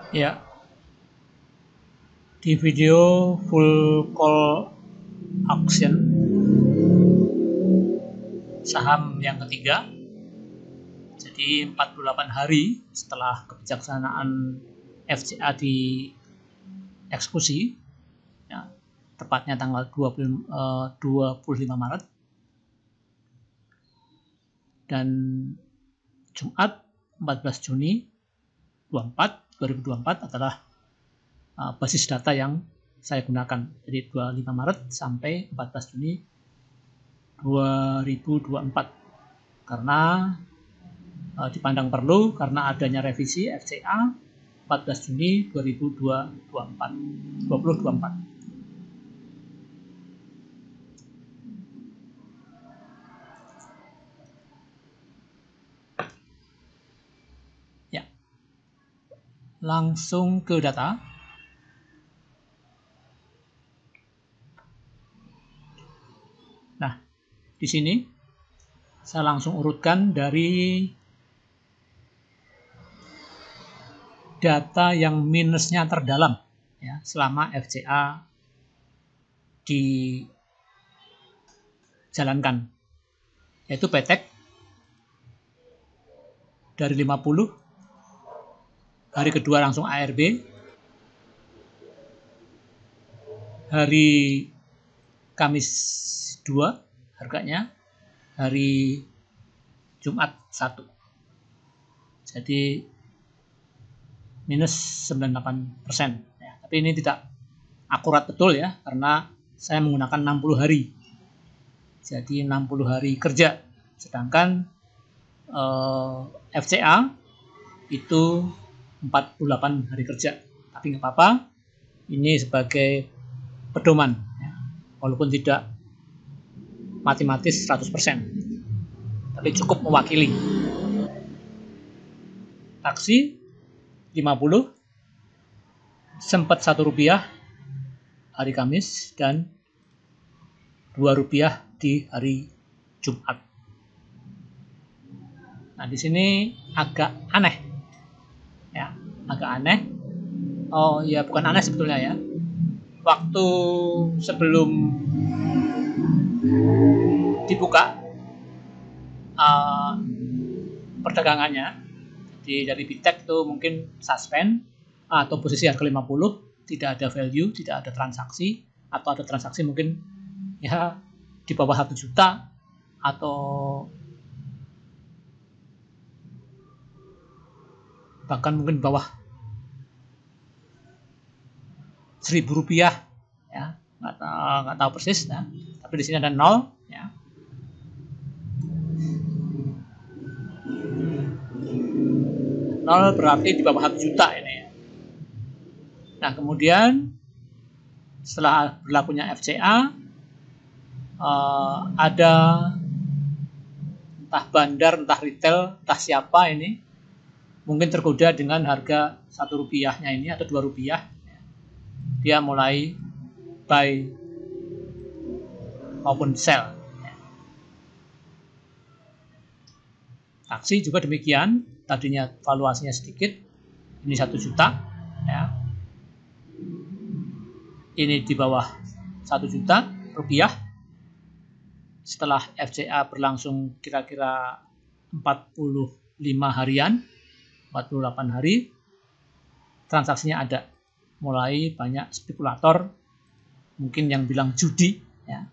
Ya, di video full call auction saham yang ketiga, jadi 48 hari setelah kebijaksanaan FCA dieksekusi, ya, tepatnya tanggal 25 Maret, dan Jumat 14 Juni 2024 adalah basis data yang saya gunakan. Jadi 25 Maret sampai 14 Juni 2024. Karena dipandang perlu karena adanya revisi FCA 14 Juni 2024. Ya. Langsung ke data. Nah, di sini saya langsung urutkan dari data yang minusnya terdalam, ya, selama FCA dijalankan, yaitu PTEK dari 50, hari kedua langsung ARB, hari Kamis 2 harganya, hari Jumat 1. Jadi minus 98%. Ya, tapi ini tidak akurat betul ya, karena saya menggunakan 60 hari. Jadi 60 hari kerja. Sedangkan FCA itu 48 hari kerja. Tapi nggak apa-apa, ini sebagai pedoman, ya. Walaupun tidak matematis 100%, tapi cukup mewakili. Taksi 50, sempat Rp1 hari Kamis dan Rp2 di hari Jumat. Nah, di sini agak aneh. Ya, agak aneh. Oh ya, bukan aneh sebetulnya ya. Waktu sebelum dibuka perdagangannya, jadi dari Bitek itu mungkin suspend atau posisi harga 50, tidak ada value, tidak ada transaksi, atau ada transaksi mungkin ya di bawah 1 juta atau bahkan mungkin bawah Rp1.000, ya, nggak tahu persis, ya. Tapi di sini ada 0, ya. Nol berarti di bawah 1 juta ini, ya. Nah, kemudian setelah berlakunya FCA, ada entah bandar, entah retail, entah siapa ini mungkin tergoda dengan harga Rp1-nya ini atau Rp2, dia mulai buy maupun sell. Taksi juga demikian, tadinya valuasinya sedikit, ini 1 juta, ya. Ini di bawah 1 juta rupiah. Setelah FCA berlangsung kira-kira 45 harian, 48 hari, transaksinya ada. Mulai banyak spekulator, mungkin yang bilang judi, ya,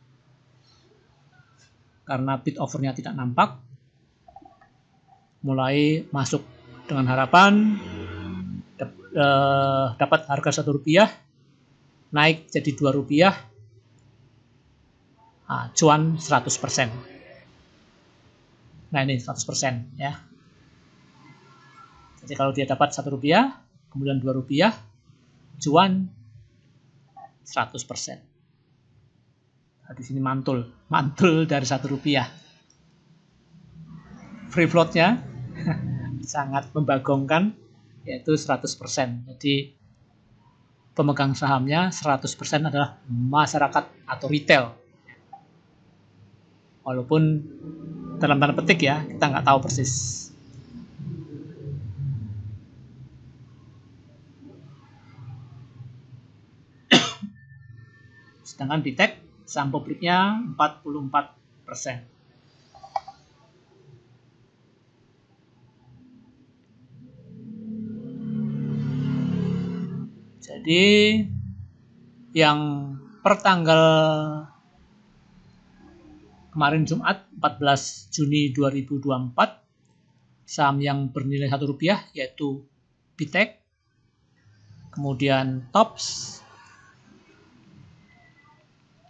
karena bid offernya tidak nampak, mulai masuk dengan harapan dapat harga Rp1 naik jadi Rp2, cuan 100%. Nah, ini 100%, ya. Jadi kalau dia dapat Rp1, kemudian Rp2, cuan 100%. Nah, di sini mantul dari Rp1. Free floatnya sangat membagongkan, yaitu 100%. Jadi pemegang sahamnya 100% adalah masyarakat atau retail. Walaupun dalam tanda petik ya, kita nggak tahu persis. Sedangkan Bitek saham publiknya 44%. Jadi yang per tanggal kemarin Jumat 14 Juni 2024 saham yang bernilai Rp1 yaitu Bitek, kemudian Tops,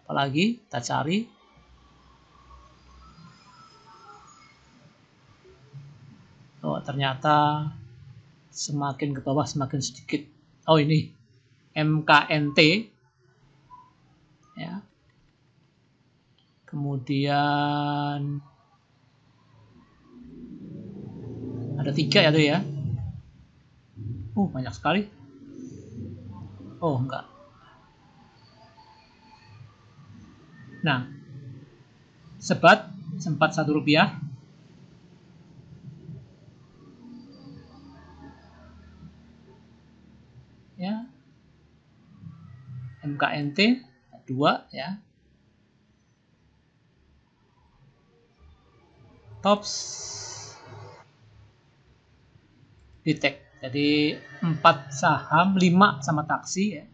apalagi kita cari, oh ternyata semakin ke bawah semakin sedikit. Oh ini MKNT ya, kemudian ada 3 ya tuh ya. Banyak sekali. Oh enggak. Nah, sempat Rp1 ya. MKNT 2 ya. Tops, Bitek. Jadi 4 saham, 5 sama taksi ya.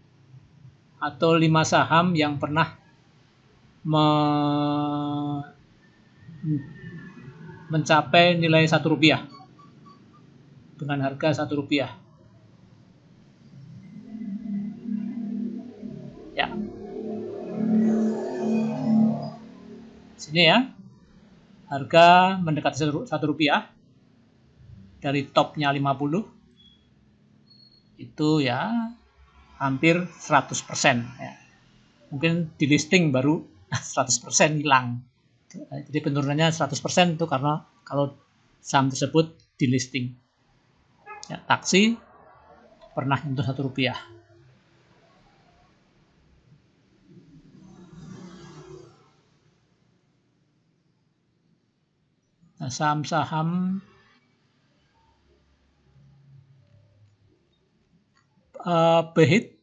Atau 5 saham yang pernah mencapai nilai Rp1 dengan harga Rp1 ya. Sini ya, harga mendekati Rp1 dari topnya 50 itu ya hampir 100% ya. Mungkin di listing baru 100% hilang. Jadi penurunannya 100% itu karena kalau saham tersebut di listing. Ya, taksi pernah nyentuh Rp1. Nah, saham-saham Behit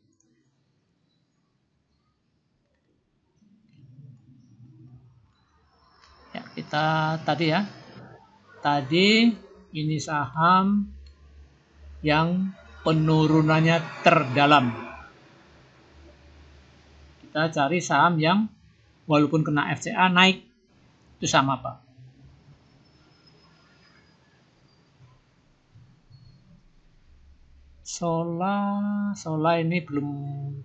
ya, kita tadi ini saham yang penurunannya terdalam. Kita cari saham yang walaupun kena FCA naik. Itu saham apa? Sola ini belum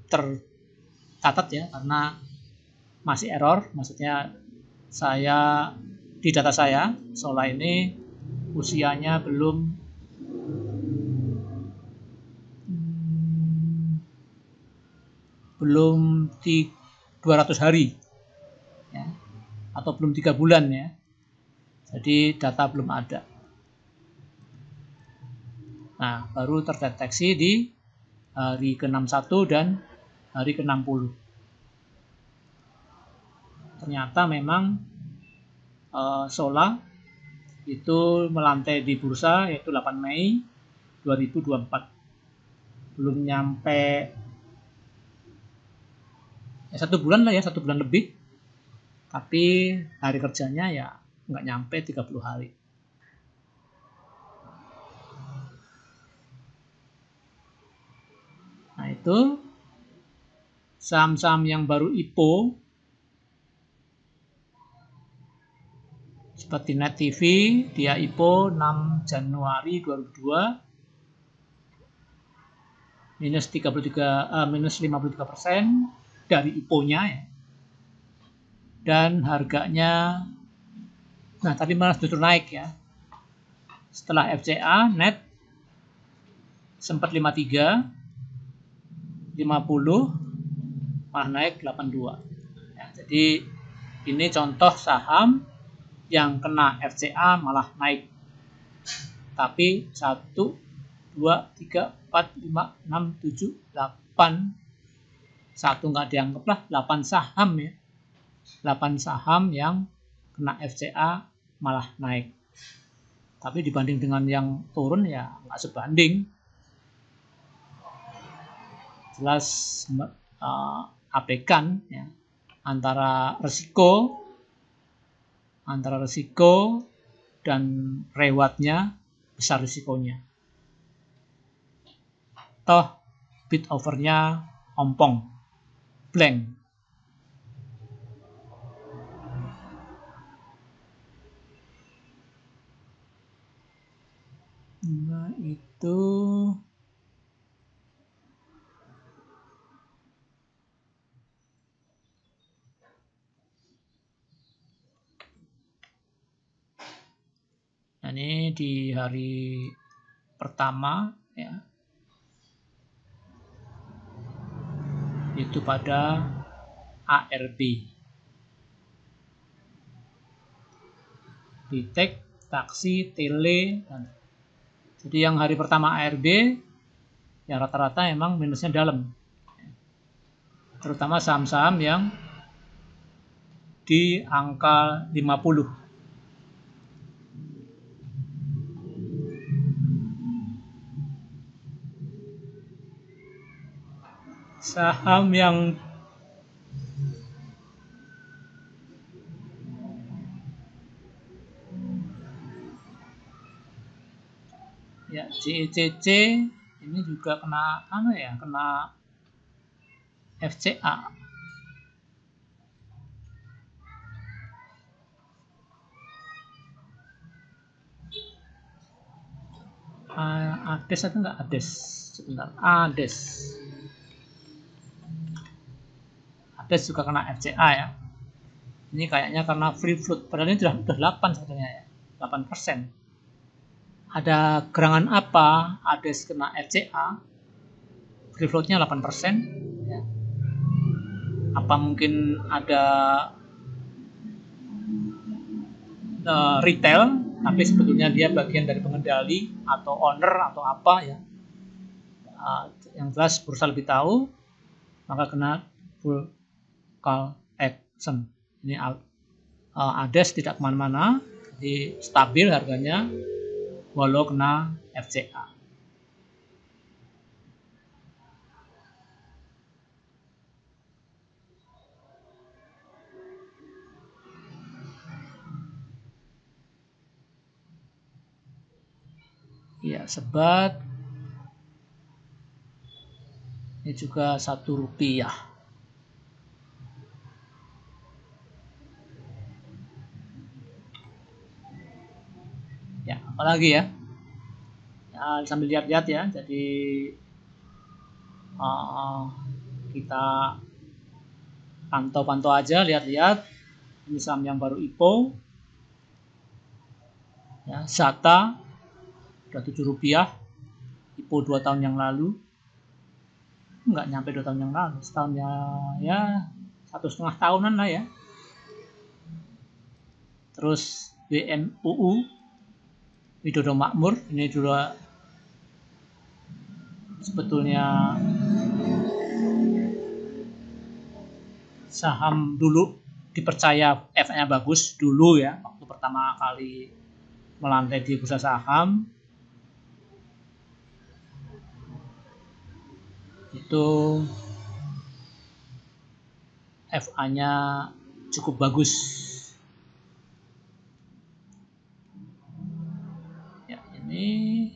tercatat ya, karena masih error. Maksudnya di data saya Sola ini usianya belum 200 hari ya, atau belum 3 bulan ya. Jadi data belum ada. Nah, baru terdeteksi di hari ke-61 dan hari ke-60. Ternyata memang Sola itu melantai di bursa yaitu 8 Mei 2024. Belum nyampe ya 1 bulan lah ya, 1 bulan lebih. Tapi hari kerjanya ya nggak nyampe 30 hari. Nah itu saham-saham yang baru IPO seperti Net TV, dia IPO 6 Januari 2002, minus 53% dari IPO-nya ya. Dan harganya, nah tadi malah justru naik ya. Setelah FCA, Net sempat 53, 50, malah naik 82. Ya, jadi ini contoh saham yang kena FCA malah naik. Tapi 1, 2, 3, 4, 5, 6, 7, 8. 1 nggak dianggap lah, 8 saham ya. 8 saham yang kena FCA malah naik. Tapi dibanding dengan yang turun ya nggak sebanding. Jelas abaikan ya, antara resiko dan rewardnya besar risikonya. Toh bid overnya ompong, blank. Nah itu ini di hari pertama ya, itu pada ARB, Bitek, taksi, tele. Jadi yang hari pertama ARB ya rata-rata emang minusnya dalam, terutama saham-saham yang di angka 50. Saham yang ya JECC ini juga kena kena FCA. Ades atau enggak Ades? Sebentar. Ades juga kena FCA ya. Ini kayaknya karena free float. Padahal ini sudah 8 sebetulnya ya. 8%. Ada gerangan apa Ades kena FCA? Free floatnya 8%. Ya. Apa mungkin ada retail, tapi sebetulnya dia bagian dari pengendali atau owner atau apa ya. Yang jelas bursa lebih tahu, maka kena full call action. Ini Ades tidak kemana-mana, jadi stabil harganya walau kena FCA. Ya, sebat ini juga Rp1. Ya, apalagi ya? Ya sambil lihat-lihat ya. Jadi kita pantau-pantau aja, lihat-lihat. Ini saham yang baru IPO. Ya, Zata udah Rp7. IPO 2 tahun yang lalu. Enggak nyampe 2 tahun yang lalu, setahun ya 1,5 tahunan lah ya. Terus WMUU, Widodo Makmur, ini juga sebetulnya saham dulu dipercaya F-nya bagus dulu ya, waktu pertama kali melantai di bursa saham. Itu FA-nya cukup bagus. Ya, ini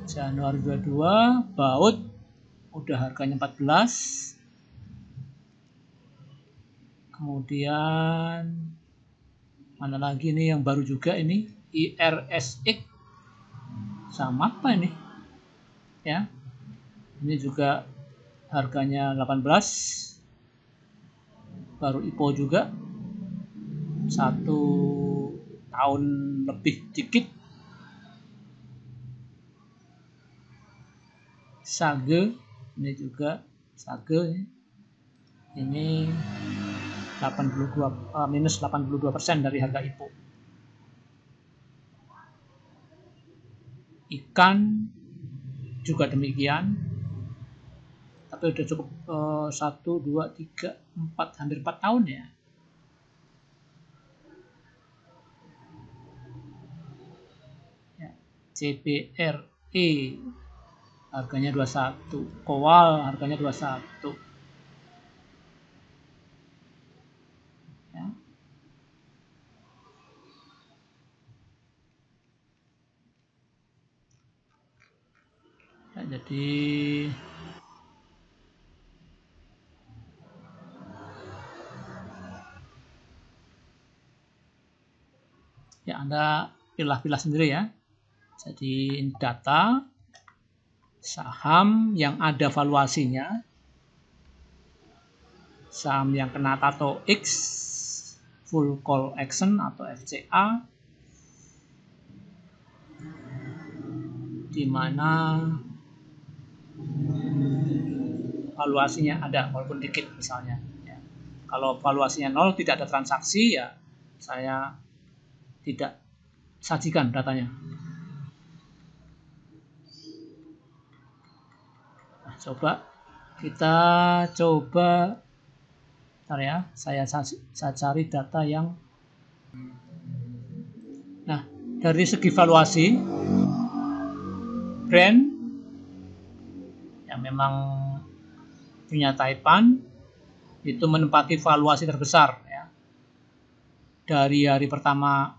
Januari 22, baut udah harganya 14. Kemudian mana lagi nih yang baru juga ini, IRSX. Sama apa ini? Ya. Ini juga harganya 18. Baru IPO juga. 1 tahun lebih dikit. Sage, ini juga Sage ini 82 minus 82% dari harga IPO. Ikan juga demikian, tapi udah cukup 1, 2, 3, 4, hampir 4 tahun ya. CBRE harganya 21, Kowal harganya 21 ya. Ya, jadi ya Anda pilah-pilah sendiri ya. Jadi ini data saham yang ada valuasinya, saham yang kena tato X, full call action atau FCA, di mana valuasinya ada walaupun dikit misalnya. Ya. Kalau valuasinya 0 tidak ada transaksi ya saya tidak sajikan datanya. Nah, kita coba bentar ya, saya cari data yang nah dari segi valuasi brand yang memang punya Taipan itu menempati valuasi terbesar ya dari hari pertama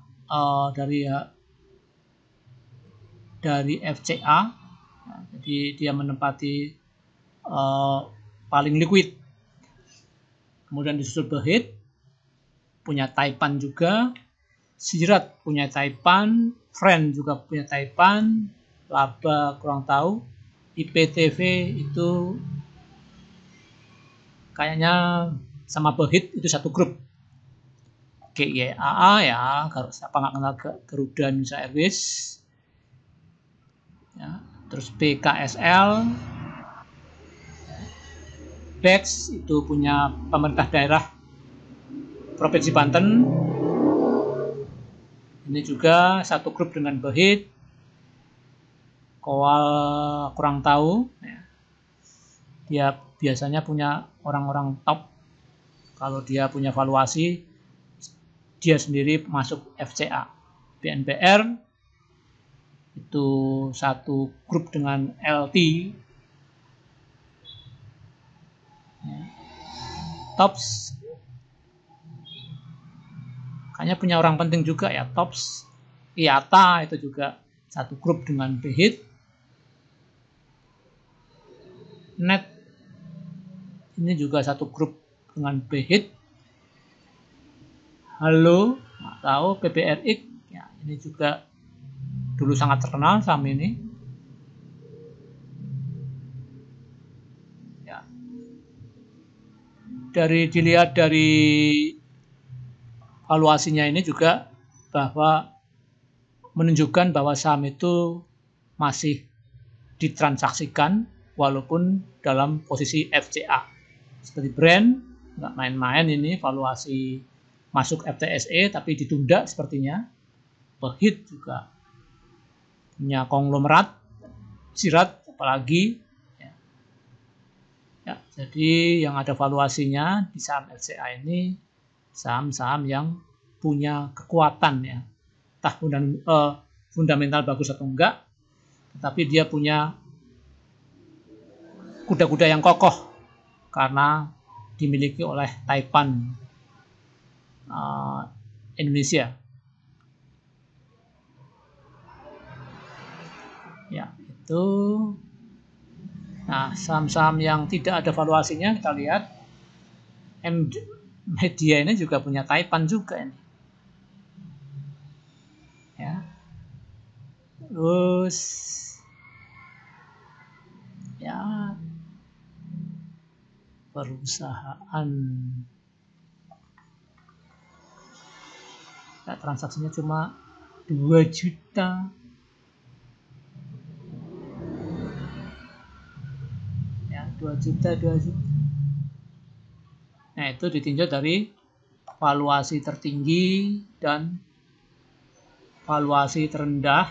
dari FCA ya, jadi dia menempati paling liquid, kemudian disusul Behit punya Taipan juga, Sirat punya Taipan, Friend juga punya Taipan, Laba kurang tahu, IPTV itu kayaknya sama Behit itu satu grup. GIAA ya, siapa nggak kenal Garuda Indonesia Airways ya, terus BKSL, BEX itu punya pemerintah daerah Provinsi Banten, ini juga satu grup dengan Behit, Kowal kurang tahu ya. Dia biasanya punya orang-orang top, kalau dia punya valuasi dia sendiri masuk FCA. BNPR itu satu grup dengan LT ya. Tops kayaknya punya orang penting juga ya, Tops. IATA itu juga satu grup dengan Behit. Net ini juga satu grup dengan Behit. Halo, nggak tahu, PBRX ya, ini juga dulu sangat terkenal saham ini ya. Dilihat dari valuasinya ini juga bahwa menunjukkan bahwa saham itu masih ditransaksikan walaupun dalam posisi FCA. Seperti brand, nggak main-main ini valuasi masuk FTSE tapi ditunda sepertinya. Behit juga punya konglomerat, Sirat apalagi. Ya, jadi yang ada valuasinya di saham FCA ini saham-saham yang punya kekuatan ya. Entah fundamental bagus atau enggak, tetapi dia punya kuda-kuda yang kokoh karena dimiliki oleh Taipan Indonesia. Ya, itu. Nah, saham-saham yang tidak ada valuasinya kita lihat Media ini juga punya Taipan juga ini. Ya. Terus ya perusahaan ya, transaksinya cuma 2 juta. Ya, 2 juta. Nah, itu ditinjau dari valuasi tertinggi dan valuasi terendah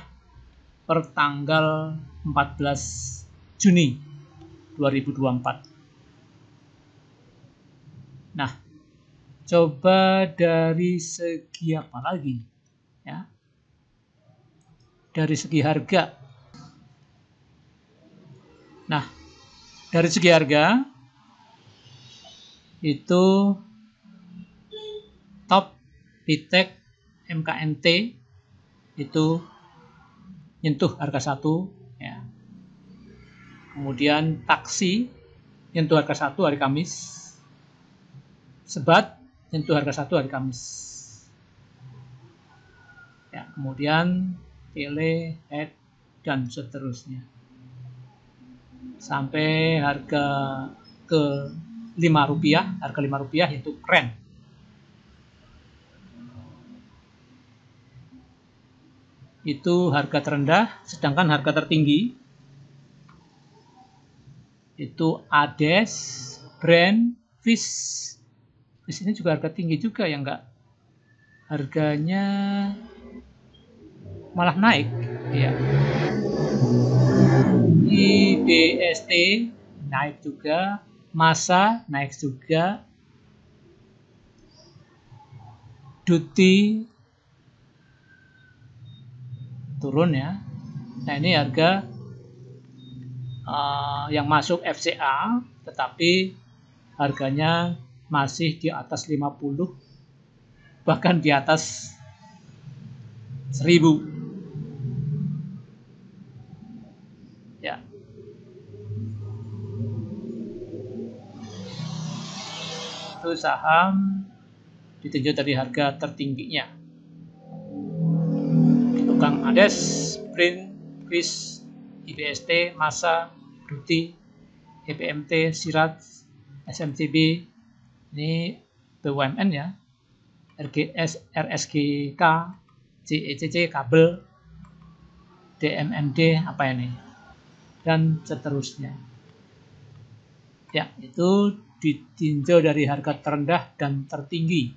per tanggal 14 Juni 2024. Nah, coba dari segi apa lagi? Ya. Dari segi harga. Nah, dari segi harga itu top Bitek MKNT itu nyentuh harga 1 ya. Kemudian taksi nyentuh harga 1 hari Kamis. Sebat nyentuh harga 1 hari Kamis. Ya, kemudian Tele, Head dan seterusnya. Sampai harga ke Rp5, harga Rp5 yaitu keren. Itu harga terendah, sedangkan harga tertinggi itu Ades, Brand, Fish. Fish ini juga harga tinggi juga ya, enggak? Harganya malah naik ya. IBST naik juga, Masa naik juga, Duty turun ya. Nah, ini harga yang masuk FCA, tetapi harganya masih di atas 50, bahkan di atas 1000 ya. Itu saham ditinjau dari harga tertingginya. Tukang Ades, Print, Fish, IBST, Masa, Duty, EPMT, Sirat, SMCB, ini BUMN ya, RGS, RSGK, JECC, Kabel, DMMD, apa ini, dan seterusnya. Ya, itu ditinjau dari harga terendah dan tertinggi.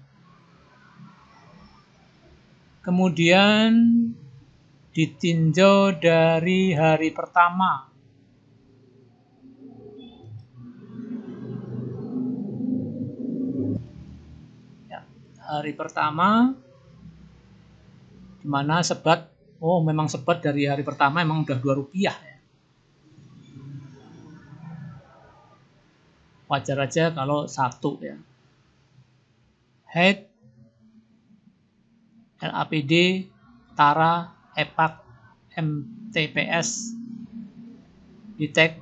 Kemudian ditinjau dari hari pertama. Ya, hari pertama di mana sebat, memang sebat dari hari pertama emang udah Rp2 ya. Wajar aja kalau 1 ya. Head, LAPD, Tara, EPAK, MTPS, Bitek,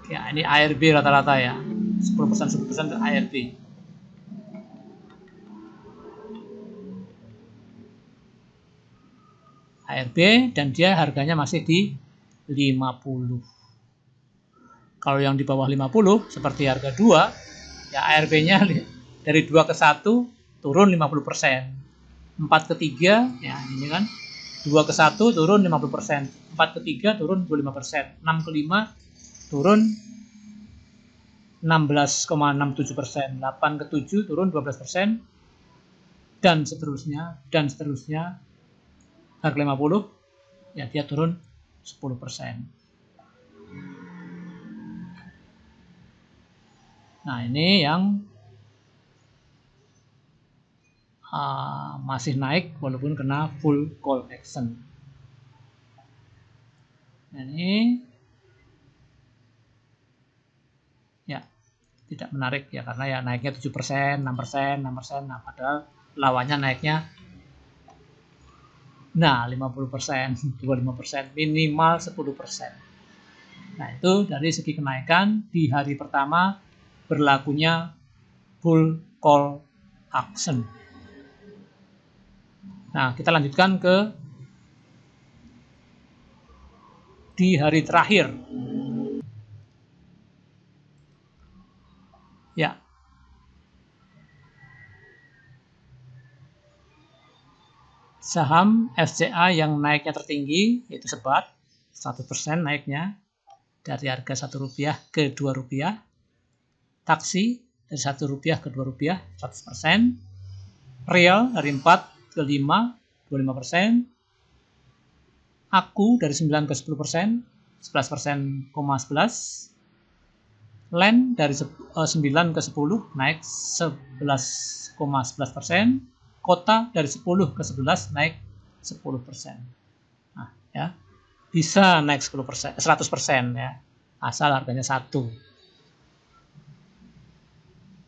ya ini ARB rata-rata ya, 10% ARB. ARB dan dia harganya masih di 50. Kalau yang di bawah 50 seperti harga 2, ya ARB-nya dari 2 ke 1 turun 50%. 4 ke 3, ya ini kan 2 ke 1 turun 50%, 4 ke 3 turun 25%, 6 ke 5 turun 16,67%, 8 ke 7 turun 12%, dan seterusnya, harga 50 ya dia turun 10%. Nah, ini yang masih naik walaupun kena full call action. Nah, ini ya tidak menarik ya, karena ya naiknya 7%, 6%, 6%. Nah, padahal lawannya naiknya 50%, 25%, minimal 10%. Nah, itu dari segi kenaikan di hari pertama berlakunya full call action. Nah, kita lanjutkan ke di hari terakhir. Ya. Saham FCA yang naiknya tertinggi yaitu Sebat, 100% naiknya dari harga Rp1 ke Rp2. Taksi dari Rp1 ke Rp2, 100%. Real dari 4 ke 5, 25%. Aku dari 9 ke 10%, 11%,11. Land dari 9 ke 10 naik 11,11%. Kota dari 10 ke 11 naik 10%. Nah, ya. Bisa naik 100% ya. asal harganya 1.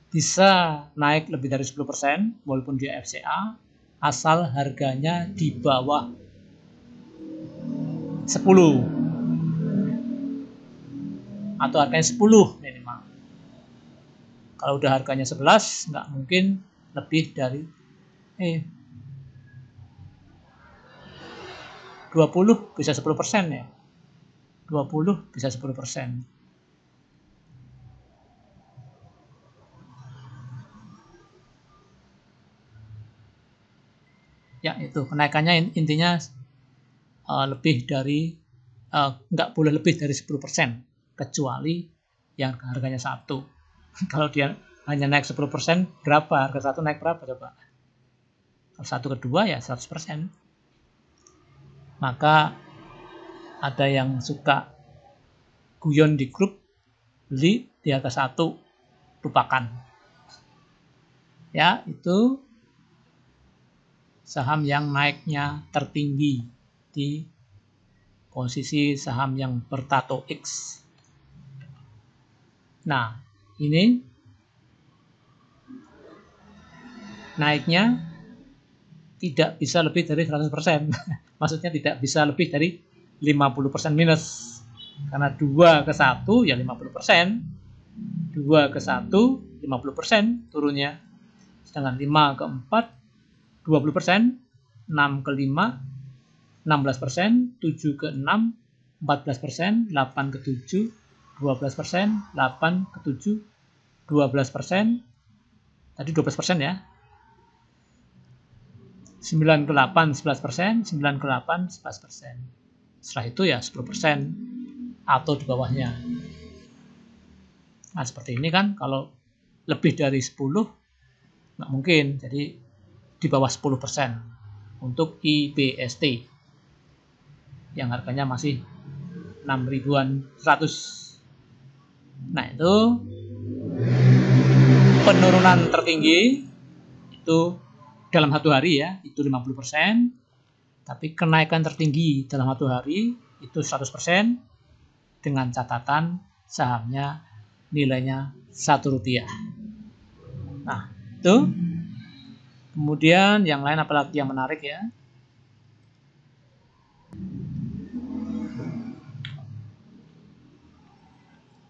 Bisa naik lebih dari 10% walaupun dia FCA, asal harganya di bawah 10 atau harganya 10 minimal. Kalau udah harganya 11 nggak mungkin lebih dari 20 bisa 10% ya. 20 bisa 10%. Ya itu kenaikannya intinya lebih dari nggak boleh lebih dari 10% kecuali yang harganya 1. Kalau dia hanya naik 10% berapa? Harga 1 naik berapa coba? Kalau 1 ke 2 ya 100%. Maka ada yang suka guyon di grup, beli di harga 1, lupakan. Ya, itu saham yang naiknya tertinggi di posisi saham yang bertato X. Nah, ini naiknya tidak bisa lebih dari 100%. Maksudnya tidak bisa lebih dari 50% minus. Karena 2 ke 1 ya 50%. 2 ke 1, 50% turunnya. Sedangkan 5 ke 4, 20%, 6 ke 5, 16%, 7 ke 6, 14%, 8 ke 7, 12%, 8 ke 7, 12%, tadi 12% ya, 9 ke 8, 11%, 9 ke 8, 11%. Setelah itu ya 10% atau di bawahnya. Nah seperti ini kan, kalau lebih dari 10 nggak mungkin, jadi di bawah 10% untuk IBST yang harganya masih 6 ribuan 100. Nah itu penurunan tertinggi itu dalam 1 hari ya, itu 50%, tapi kenaikan tertinggi dalam 1 hari itu 100% dengan catatan sahamnya nilainya Rp1. Nah itu. Kemudian yang lain apalagi yang menarik ya.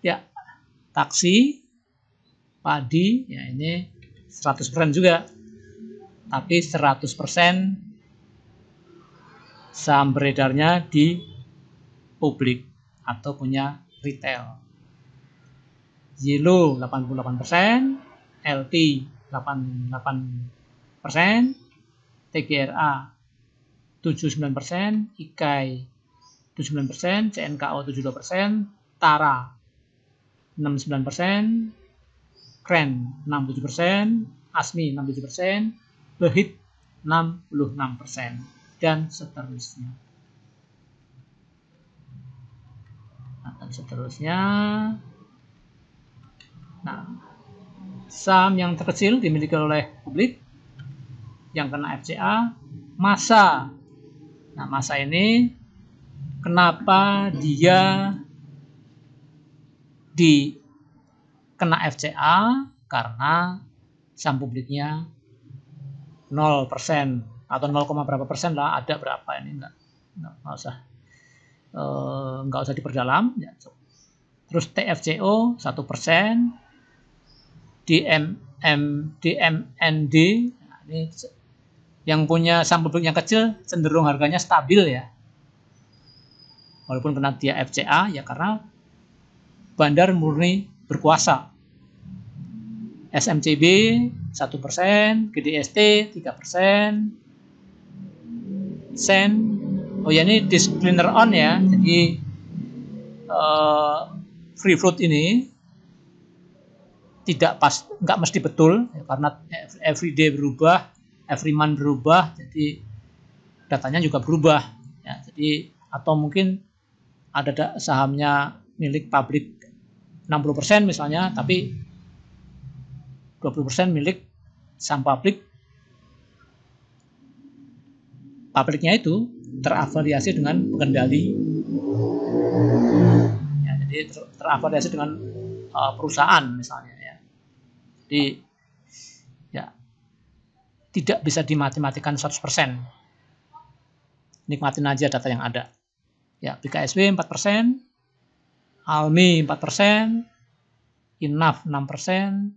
Ya, taksi, padi, ya ini 100% juga. Tapi 100% saham beredarnya di publik atau punya retail. Zilo 88%, LT 88%, TGRA 79%, IKAI 79%, CNKO 72%, Tara 69%, Kren 67%, Asmi 67%, Behit 66%, dan seterusnya. Nah, saham yang terkecil dimiliki oleh publik yang kena FCA, Masa. Nah, Masa ini kenapa dia kena FCA? Karena saham publiknya 0% atau 0, berapa persen lah, ada berapa ini nggak usah diperdalam ya. Terus TFCO 1%, DMND, nah, ini yang punya saham publik yang kecil cenderung harganya stabil ya, walaupun kena dia FCA ya karena bandar murni berkuasa. SMCB 1%, GDST 3%, Sen, oh ya ini disclaimer on ya, jadi free float ini nggak mesti betul ya, karena every day berubah, every month berubah, jadi datanya juga berubah ya. Jadi atau mungkin ada sahamnya milik publik 60% misalnya, tapi 20% milik saham publik, publiknya itu terafiliasi dengan pengendali ya, jadi terafiliasi dengan perusahaan misalnya ya. Jadi ya tidak bisa dimatematikan 100%. Nikmatin aja data yang ada. Ya, BKSW 4%, Almi 4%, Inaf 6%,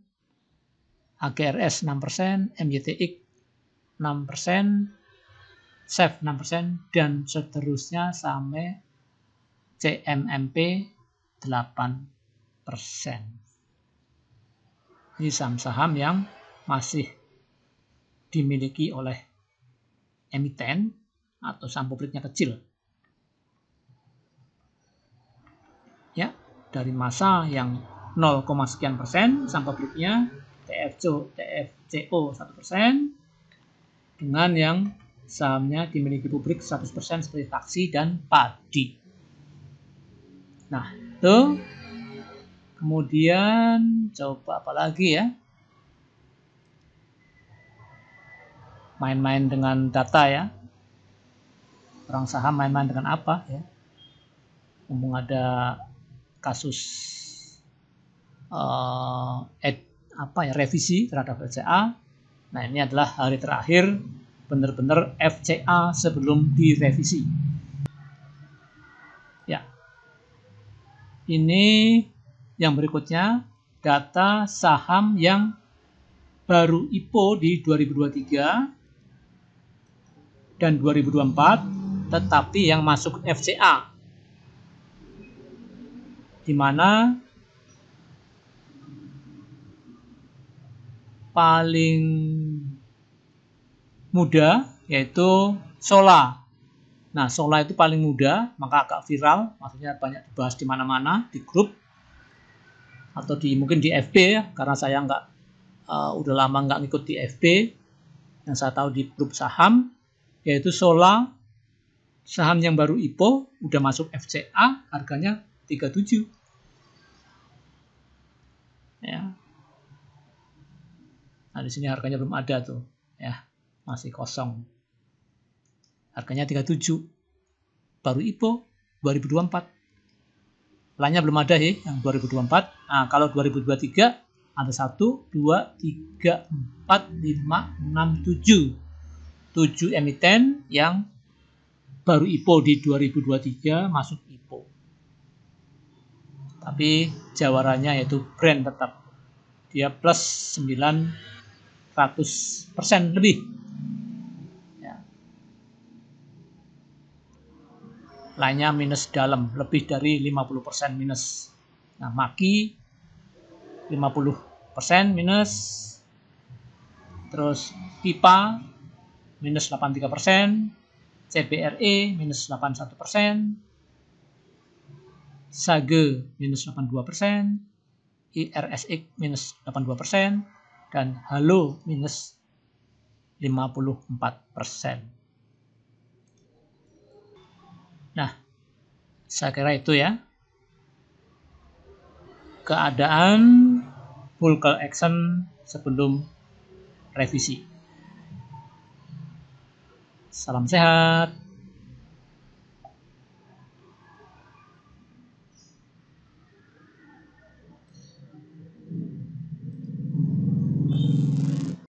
AGRS 6%, MYTX 6%, SEF 6%, dan seterusnya sampai CMMP 8%. Ini saham-saham yang masih dimiliki oleh emiten atau saham publiknya kecil. Ya, dari masa yang 0, sekian persen saham publiknya TFCO 1%, dengan yang sahamnya dimiliki publik 100% seperti taksi dan padi. Nah, itu. Kemudian coba apa lagi ya? Main-main dengan data ya. Orang saham main-main dengan apa ya? Mumpung ada kasus revisi terhadap FCA. Nah, ini adalah hari terakhir benar-benar FCA sebelum direvisi. Ya. Ini yang berikutnya data saham yang baru IPO di 2023 dan 2024 tetapi yang masuk FCA, di mana paling muda yaitu Sola. Nah, Sola itu paling muda, maka agak viral, maksudnya banyak dibahas di mana-mana, di grup atau mungkin di FB ya, karena saya udah lama nggak ngikut di FB. Yang saya tahu di grup saham yaitu Sola, saham yang baru IPO, udah masuk FCA, harganya 37. Ya. Nah, di sini harganya belum ada tuh, ya, masih kosong. Harganya 37. Baru IPO 2024. Lainnya belum ada ya, yang 2024. Nah, kalau 2023 ada 1, 2, 3, 4, 5, 6, 7. 7 emiten yang baru IPO di 2023 masuk IPO. Tapi jawarannya yaitu brand tetap. Dia plus 900% lebih. Ya. Lainnya minus dalam, lebih dari 50% minus. Nah, Maki 50% minus. Terus Pipa minus 83%, CBRE minus 81%, Sage minus 82%, IRSX minus 82%, dan Halo minus 54%. Nah, saya kira itu ya keadaan full call action sebelum revisi. Salam sehat.